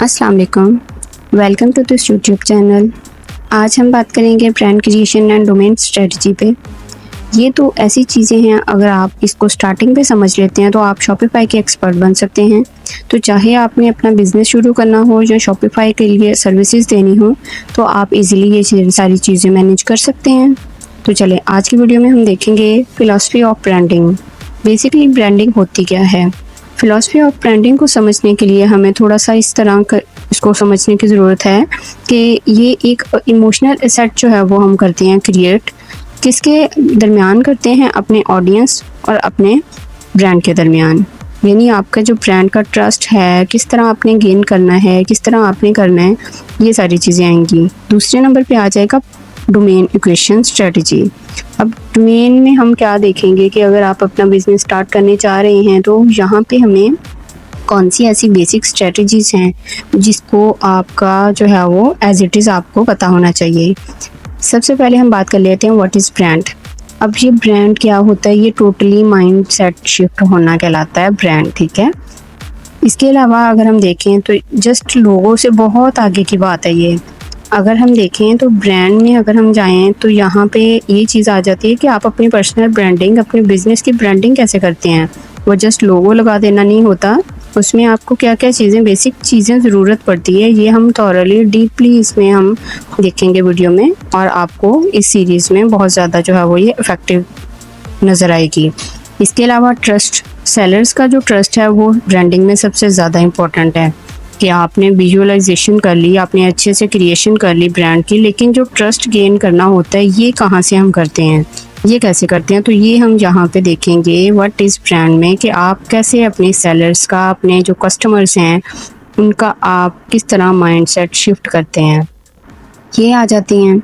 अस्सलाम वालेकुम, welcome to this YouTube channel. आज हम बात करेंगे brand creation and domain strategy पे। ये तो ऐसी चीज़ें हैं, अगर आप इसको स्टार्टिंग पे समझ लेते हैं तो आप शॉपिफाई के एक्सपर्ट बन सकते हैं। तो चाहे आपने अपना बिजनेस शुरू करना हो या शॉपिफाई के लिए सर्विसेज देनी हो, तो आप इजीली ये सारी चीज़ें मैनेज कर सकते हैं। तो चले आज की वीडियो में हम देखेंगे philosophy of branding. Basically branding होती क्या है। फिलॉसफी ऑफ ब्रांडिंग को समझने के लिए हमें थोड़ा सा इस तरह का इसको समझने की ज़रूरत है कि ये एक इमोशनल एसेट जो है वो हम करते हैं क्रिएट, किसके दरमियान करते हैं, अपने ऑडियंस और अपने ब्रांड के दरमियान। यानी आपका जो ब्रांड का ट्रस्ट है, किस तरह आपने गेन करना है, किस तरह आपने करना है, ये सारी चीज़ें आएंगी। दूसरे नंबर पे आ जाएगा डोमेन इक्वेशन स्ट्रेटजी। अब डोमेन में हम क्या देखेंगे कि अगर आप अपना बिजनेस स्टार्ट करने चाह रहे हैं तो यहाँ पे हमें कौन सी ऐसी बेसिक स्ट्रेटजीज हैं जिसको आपका जो है वो एज इट इज़ आपको पता होना चाहिए। सबसे पहले हम बात कर लेते हैं व्हाट इज़ ब्रांड। अब ये ब्रांड क्या होता है, ये टोटली माइंड सेट शिफ्ट होना कहलाता है ब्रांड, ठीक है। इसके अलावा अगर हम देखें तो जस्ट लोगों से बहुत आगे की बात है ये। अगर हम देखें तो ब्रांड में अगर हम जाएं तो यहाँ पे ये चीज़ आ जाती है कि आप अपनी पर्सनल ब्रांडिंग, अपने बिजनेस की ब्रांडिंग कैसे करते हैं। वो जस्ट लोगो लगा देना नहीं होता, उसमें आपको क्या क्या चीज़ें, बेसिक चीज़ें ज़रूरत पड़ती है। ये हम थॉरली डीपली इसमें हम देखेंगे वीडियो में, और आपको इस सीरीज़ में बहुत ज़्यादा जो है वो ये इफ़ेक्टिव नज़र आएगी। इसके अलावा ट्रस्ट, सेलर्स का जो ट्रस्ट है वो ब्रांडिंग में सबसे ज़्यादा इम्पोर्टेंट है कि आपने विजुअलाइजेशन कर ली, आपने अच्छे से क्रिएशन कर ली ब्रांड की, लेकिन जो ट्रस्ट गेन करना होता है ये कहाँ से हम करते हैं, ये कैसे करते हैं। तो ये हम यहाँ पे देखेंगे व्हाट इज़ ब्रांड में, कि आप कैसे अपने सेलर्स का, अपने जो कस्टमर्स हैं उनका आप किस तरह माइंडसेट शिफ्ट करते हैं। ये आ जाती हैं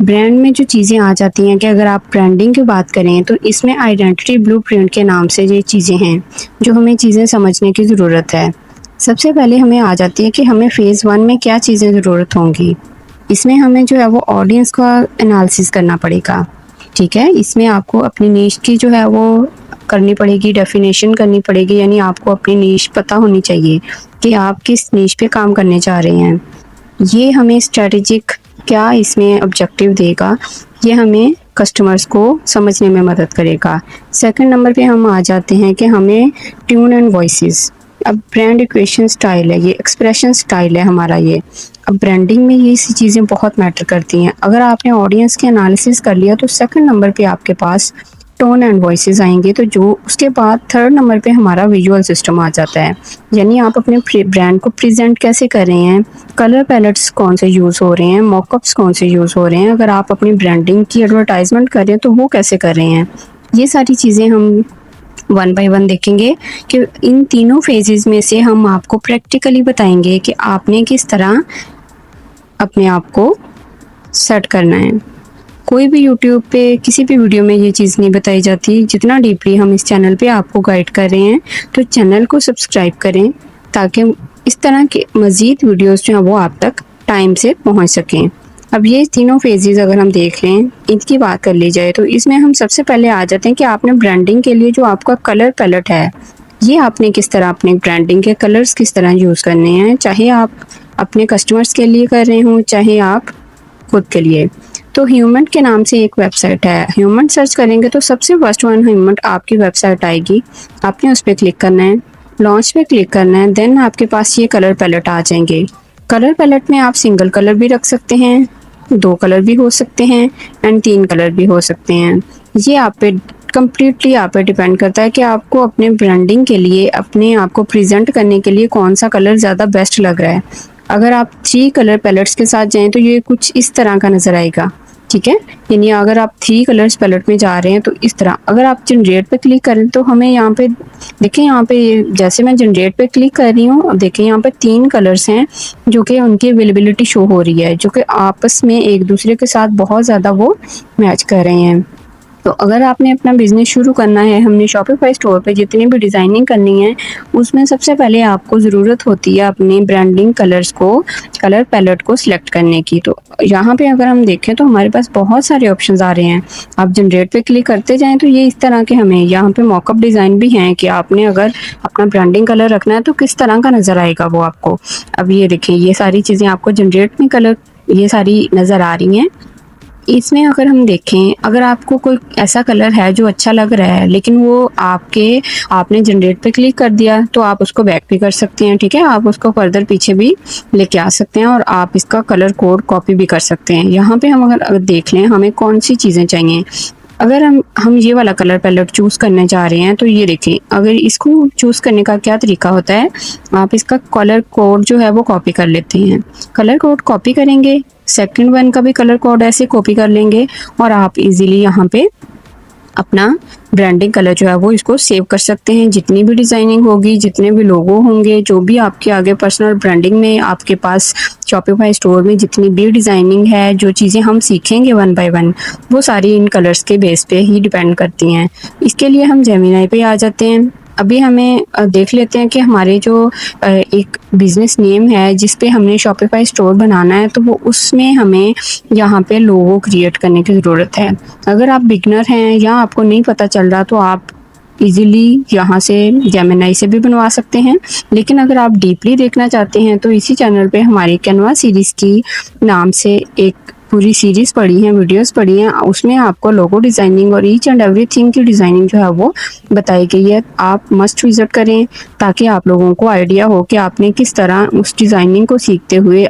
ब्रांड में जो चीज़ें आ जाती हैं कि अगर आप ब्रांडिंग की बात करें तो इसमें आइडेंटिटी ब्लूप्रिंट के नाम से ये चीज़ें हैं जो हमें चीज़ें समझने की ज़रूरत है। सबसे पहले हमें आ जाती है कि हमें फ़ेज़ 1 में क्या चीज़ें ज़रूरत होंगी। इसमें हमें जो है वो ऑडियंस का एनालिसिस करना पड़ेगा, ठीक है। इसमें आपको अपनी नीश की जो है वो करनी पड़ेगी, डेफिनेशन करनी पड़ेगी। यानी आपको अपनी नीश पता होनी चाहिए कि आप किस नीश पे काम करने चाह रहे हैं। ये हमें स्ट्रेटेजिक क्या इसमें ऑब्जेक्टिव देगा, ये हमें कस्टमर्स को समझने में मदद करेगा। सेकंड नंबर पे हम आ जाते हैं कि हमें ट्यून एंड वॉइसेस। अब ब्रांड इक्वेशन स्टाइल है, ये एक्सप्रेशन स्टाइल है हमारा ये। अब ब्रांडिंग में ये सी चीज़ें बहुत मैटर करती हैं। अगर आपने ऑडियंस के एनालिसिस कर लिया तो सेकंड नंबर पे आपके पास टोन एंड वॉइसेस आएंगे। तो जो उसके बाद थर्ड नंबर पे हमारा विजुअल सिस्टम आ जाता है। यानी आप अपने ब्रांड को प्रेजेंट कैसे कर रहे हैं, कलर पैलेट्स कौन से यूज़ हो रहे हैं, मॉकअप्स कौन से यूज़ हो रहे हैं, अगर आप अपनी ब्रांडिंग की एडवर्टाइजमेंट कर रहे हैं तो वो कैसे कर रहे हैं। ये सारी चीज़ें हम वन बाय वन देखेंगे कि इन तीनों फेजेस में से हम आपको प्रैक्टिकली बताएंगे कि आपने किस तरह अपने आप को सेट करना है। कोई भी यूट्यूब पे किसी भी वीडियो में ये चीज़ नहीं बताई जाती जितना डीपली हम इस चैनल पे आपको गाइड कर रहे हैं। तो चैनल को सब्सक्राइब करें ताकि इस तरह के मज़ीद वीडियोस जो हैं वो आप तक टाइम से पहुंच सकें। अब ये तीनों फेजेस अगर हम देख लें, इनकी बात कर ली जाए तो इसमें हम सबसे पहले आ जाते हैं कि आपने ब्रांडिंग के लिए जो आपका कलर पैलेट है, ये आपने किस तरह अपने ब्रांडिंग के कलर्स किस तरह यूज़ करने हैं, चाहे आप अपने कस्टमर्स के लिए कर रहे हों, चाहे आप खुद के लिए। तो ह्यूमन के नाम से एक वेबसाइट है, ह्यूमन सर्च करेंगे तो सबसे फर्स्ट वन ह्यूमन आपकी वेबसाइट आएगी। आपने उस पर क्लिक करना है, लॉन्च पे क्लिक करना है, देन आपके पास ये कलर पैलेट आ जाएंगे। कलर पैलेट में आप सिंगल कलर भी रख सकते हैं, 2 कलर भी हो सकते हैं एंड 3 कलर भी हो सकते हैं। ये आप पे कम्प्लीटली आप पे डिपेंड करता है कि आपको अपने ब्रांडिंग के लिए, अपने आप को प्रेजेंट करने के लिए कौन सा कलर ज़्यादा बेस्ट लग रहा है। अगर आप 3 कलर पैलेट्स के साथ जाएं तो ये कुछ इस तरह का नज़र आएगा, ठीक है। यानी अगर आप 3 कलर्स पैलेट में जा रहे हैं तो इस तरह। अगर आप जनरेट पे क्लिक करें तो हमें यहाँ पे देखें, यहाँ पे जैसे मैं जनरेट पे क्लिक कर रही हूँ, अब देखें यहाँ पे 3 कलर्स हैं जो कि उनकी अवेलेबिलिटी शो हो रही है, जो कि आपस में एक दूसरे के साथ बहुत ज़्यादा वो मैच कर रहे हैं। तो अगर आपने अपना बिजनेस शुरू करना है, हमने शॉपिफाई स्टोर पे जितनी भी डिज़ाइनिंग करनी है, उसमें सबसे पहले आपको ज़रूरत होती है अपनी ब्रांडिंग कलर्स को, कलर पैलेट को सिलेक्ट करने की। तो यहाँ पे अगर हम देखें तो हमारे पास बहुत सारे ऑप्शंस आ रहे हैं। आप जनरेट पे क्लिक करते जाएँ तो ये इस तरह के हमें यहाँ पे मॉकअप डिज़ाइन भी हैं कि आपने अगर अपना ब्रांडिंग कलर रखना है तो किस तरह का नज़र आएगा वो आपको। अब ये देखिए, ये सारी चीज़ें आपको जनरेट में कलर ये सारी नज़र आ रही हैं। इसमें अगर हम देखें, अगर आपको कोई ऐसा कलर है जो अच्छा लग रहा है लेकिन वो आपने जनरेट पे क्लिक कर दिया तो आप उसको बैक भी कर सकते हैं, ठीक है। आप उसको फर्दर पीछे भी लेके आ सकते हैं और आप इसका कलर कोड कॉपी भी कर सकते हैं। यहाँ पे हम अगर देख लें हमें कौन सी चीज़ें चाहिए। अगर हम ये वाला कलर पैलेट चूज़ करने जा रहे हैं तो ये देखिए, अगर इसको चूज़ करने का क्या तरीका होता है, आप इसका कलर कोड जो है वो कॉपी कर लेते हैं। कलर कोड कॉपी करेंगे, सेकंड वन का भी कलर कोड ऐसे कॉपी कर लेंगे और आप इजीली यहाँ पे अपना ब्रांडिंग कलर जो है वो इसको सेव कर सकते हैं। जितनी भी डिज़ाइनिंग होगी, जितने भी लोगो होंगे, जो भी आपके आगे पर्सनल ब्रांडिंग में आपके पास शॉपिफाई स्टोर में जितनी भी डिज़ाइनिंग है, जो चीज़ें हम सीखेंगे वन बाय वन, वो सारी इन कलर्स के बेस पे ही डिपेंड करती हैं। इसके लिए हम जेमिनी पे आ जाते हैं। अभी हमें देख लेते हैं कि हमारे जो एक बिज़नेस नेम है जिस पे हमने शॉपिफाई स्टोर बनाना है, तो वो उसमें हमें यहाँ पे लोगो क्रिएट करने की ज़रूरत है। अगर आप बिगनर हैं या आपको नहीं पता चल रहा तो आप इजीली यहाँ से जेमिनी से भी बनवा सकते हैं। लेकिन अगर आप डीपली देखना चाहते हैं तो इसी चैनल पे हमारी कैनवा सीरीज़ की नाम से एक पूरी सीरीज़ पड़ी है, वीडियोस पड़ी हैं, उसमें आपको लोगो डिज़ाइनिंग और ईच एंड एवरीथिंग की डिज़ाइनिंग जो है वो बताई गई है। आप मस्ट विज़िट करें ताकि आप लोगों को आइडिया हो कि आपने किस तरह उस डिज़ाइनिंग को सीखते हुए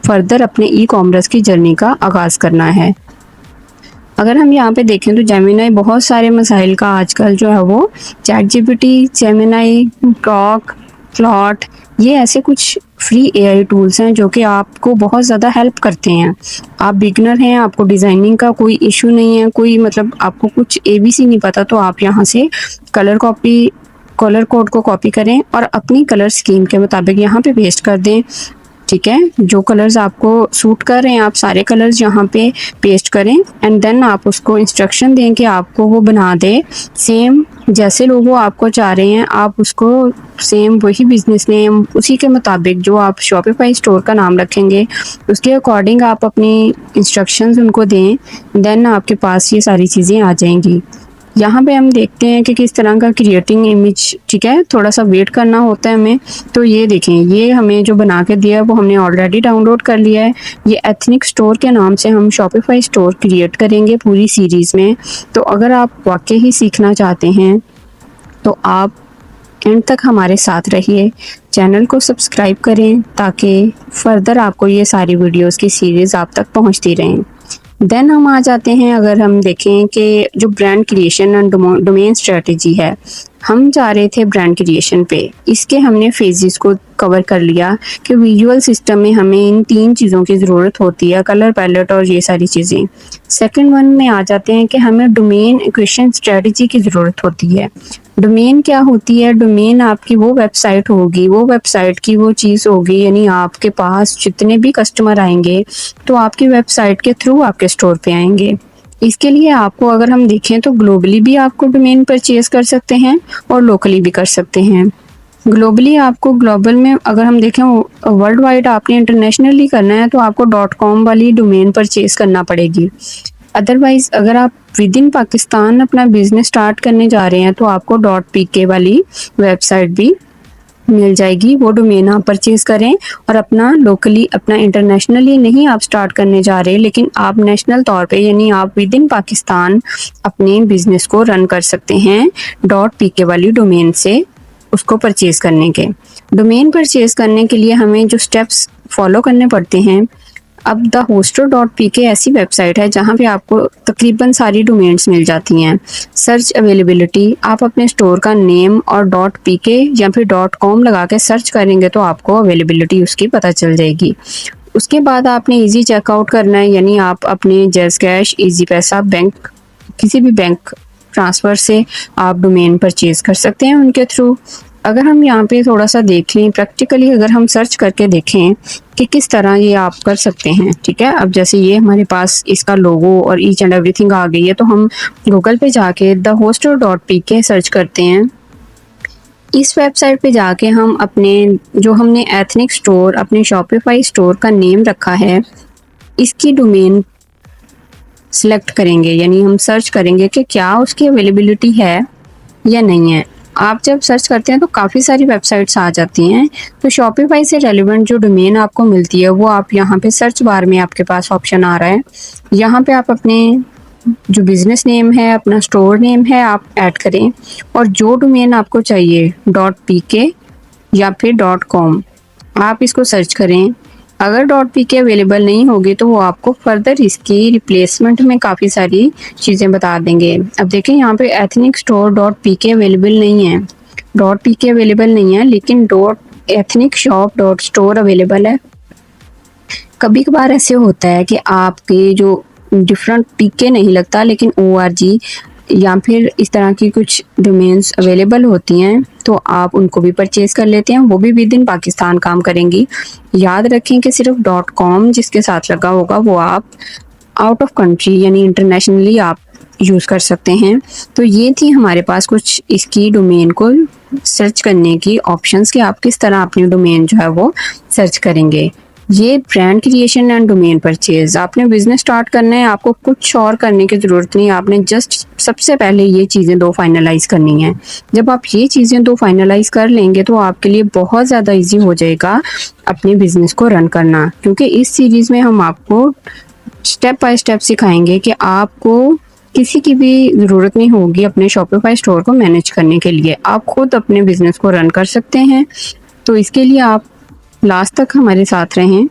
फर्दर अपने ई कॉमर्स की जर्नी का आगाज़ करना है। अगर हम यहाँ पे देखें तो जेमिनी बहुत सारे मसाइल का आजकल जो है वो chat GPT, Gemini, Grok, clot, ये ऐसे कुछ फ्री एआई टूल्स हैं जो कि आपको बहुत ज़्यादा हेल्प करते हैं। आप बिगनर हैं, आपको डिज़ाइनिंग का कोई इशू नहीं है, कोई मतलब आपको कुछ एबीसी नहीं पता, तो आप यहाँ से कलर कोड को कॉपी करें और अपनी कलर स्कीम के मुताबिक यहाँ पे पेस्ट कर दें, ठीक है। जो कलर्स आपको सूट कर रहे हैं आप सारे कलर्स यहाँ पे पेस्ट करें एंड देन आप उसको इंस्ट्रक्शन दें कि आपको वो बना दे सेम जैसे लोगो आपको चाह रहे हैं, आप उसको सेम वही बिजनेस नेम उसी के मुताबिक जो आप शॉपिफाई स्टोर का नाम रखेंगे उसके अकॉर्डिंग आप अपनी इंस्ट्रक्शंस उनको दें, देन आपके पास ये सारी चीज़ें आ जाएंगी। यहाँ पे हम देखते हैं कि किस तरह का क्रिएटिंग इमेज, ठीक है, थोड़ा सा वेट करना होता है हमें। तो ये देखें, ये हमें जो बना के दिया है वो हमने ऑलरेडी डाउनलोड कर लिया है। ये एथनिक स्टोर के नाम से हम शॉपिफाई स्टोर क्रिएट करेंगे पूरी सीरीज़ में। तो अगर आप वाकई ही सीखना चाहते हैं तो आप एंड तक हमारे साथ रहिए, चैनल को सब्सक्राइब करें ताकि फर्दर आपको ये सारी वीडियोज़ की सीरीज़ आप तक पहुँचती रहें। देन हम आ जाते हैं, अगर हम देखें कि जो brand creation and domain strategy है, हम जा रहे थे ब्रांड क्रिएशन पे। इसके हमने फेजेस को कवर कर लिया कि विजुअल सिस्टम में हमें इन 3 चीज़ों की ज़रूरत होती है, कलर पैलेट और ये सारी चीज़ें। सेकंड वन में आ जाते हैं कि हमें डोमेन एक्विजिशन स्ट्रेटजी की ज़रूरत होती है। डोमेन क्या होती है? डोमेन आपकी वो वेबसाइट होगी, वो वेबसाइट की वो चीज़ होगी, यानी आपके पास जितने भी कस्टमर आएंगे तो आपकी वेबसाइट के थ्रू आपके स्टोर पे आएंगे। इसके लिए आपको अगर हम देखें तो ग्लोबली भी आपको डोमेन परचेज कर सकते हैं और लोकली भी कर सकते हैं। ग्लोबली आपको ग्लोबल में अगर हम देखें वर्ल्ड वाइड आपने इंटरनेशनली करना है तो आपको .com वाली डोमेन परचेज करना पड़ेगी। अदरवाइज अगर आप विद इन पाकिस्तान अपना बिजनेस स्टार्ट करने जा रहे हैं तो आपको .pk वाली वेबसाइट भी मिल जाएगी, वो डोमेन आप परचेज करें और अपना लोकली, अपना इंटरनेशनली नहीं आप स्टार्ट करने जा रहे लेकिन आप नेशनल तौर पे यानी आप विद इन पाकिस्तान अपने बिजनेस को रन कर सकते हैं .pk वाली डोमेन से उसको परचेज करने के। डोमेन परचेज करने के लिए हमें जो स्टेप्स फॉलो करने पड़ते हैं, अब thehoster.pk ऐसी वेबसाइट है जहाँ पे आपको तकरीबन सारी डोमेन्स मिल जाती हैं। सर्च अवेलेबिलिटी, आप अपने स्टोर का नेम और .pk या फिर .com लगा के सर्च करेंगे तो आपको अवेलेबिलिटी उसकी पता चल जाएगी। उसके बाद आपने इजी चेकआउट करना है, यानी आप अपने जैज़ कैश, इजी पैसा, बैंक, किसी भी बैंक ट्रांसफ़र से आप डोमेन परचेज कर सकते हैं उनके थ्रू। अगर हम यहाँ पे थोड़ा सा देख लें प्रैक्टिकली, अगर हम सर्च करके देखें कि किस तरह ये आप कर सकते हैं, ठीक है। अब जैसे ये हमारे पास इसका लोगो और ईच एंड एवरीथिंग आ गई है, तो हम गूगल पे जाके thehostel.pk सर्च करते हैं। इस वेबसाइट पे जाके हम अपने जो हमने एथनिक स्टोर, अपने शॉपिफाई स्टोर का नेम रखा है, इसकी डोमेन सिलेक्ट करेंगे, यानी हम सर्च करेंगे कि क्या उसकी अवेलेबिलिटी है या नहीं है। आप जब सर्च करते हैं तो काफ़ी सारी वेबसाइट्स आ जाती हैं, तो शॉपिफाई से रेलिवेंट जो डोमेन आपको मिलती है वो आप यहाँ पे सर्च बार में आपके पास ऑप्शन आ रहा है, यहाँ पे आप अपने जो बिज़नेस नेम है, अपना स्टोर नेम है, आप ऐड करें और जो डोमेन आपको चाहिए .pk या फिर .com आप इसको सर्च करें। अगर .pk अवेलेबल नहीं होगी तो वो आपको फर्दर इसकी रिप्लेसमेंट में काफ़ी सारी चीज़ें बता देंगे। अब देखें यहाँ पे एथनिक स्टोर .pk अवेलेबल नहीं है, .pk अवेलेबल नहीं है, लेकिन ethnic shop .store अवेलेबल है। कभी कभार ऐसे होता है कि आपके जो डिफरेंट पीके नहीं लगता, लेकिन org या फिर इस तरह की कुछ डोमेन्स अवेलेबल होती हैं, तो आप उनको भी परचेज कर लेते हैं, वो भी विद इन पाकिस्तान काम करेंगी। याद रखें कि सिर्फ .com जिसके साथ लगा होगा वो आप आउट ऑफ कंट्री यानी इंटरनेशनली आप यूज़ कर सकते हैं। तो ये थी हमारे पास कुछ इसकी डोमेन को सर्च करने की ऑप्शंस कि आप किस तरह अपनी डोमेन जो है वो सर्च करेंगे। ये brand creation and domain purchase, आपने बिजनेस स्टार्ट करना है, आपको कुछ और करने की ज़रूरत नहीं, आपने जस्ट सबसे पहले ये चीज़ें 2 फाइनलाइज करनी है। जब आप ये चीज़ें 2 फाइनलाइज कर लेंगे तो आपके लिए बहुत ज़्यादा इजी हो जाएगा अपने बिजनेस को रन करना, क्योंकि इस सीरीज़ में हम आपको स्टेप बाय स्टेप सिखाएंगे कि आपको किसी की भी ज़रूरत नहीं होगी अपने शॉपिफाई स्टोर को मैनेज करने के लिए, आप खुद अपने बिजनेस को रन कर सकते हैं। तो इसके लिए आप लास्ट तक हमारे साथ रहें।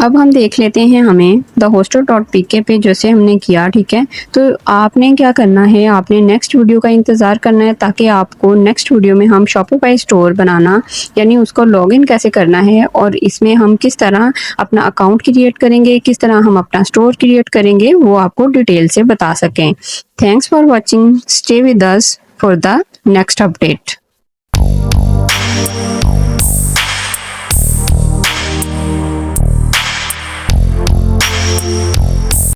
अब हम देख लेते हैं हमें thehostel.pk पे जैसे हमने किया, ठीक है। तो आपने क्या करना है, आपने नेक्स्ट वीडियो का इंतज़ार करना है, ताकि आपको नेक्स्ट वीडियो में हम शॉपिफाई स्टोर बनाना यानी उसको लॉगिन कैसे करना है और इसमें हम किस तरह अपना अकाउंट क्रिएट करेंगे, किस तरह हम अपना स्टोर क्रिएट करेंगे, वो आपको डिटेल से बता सकें। Thanks for watching, stay with us for the next update.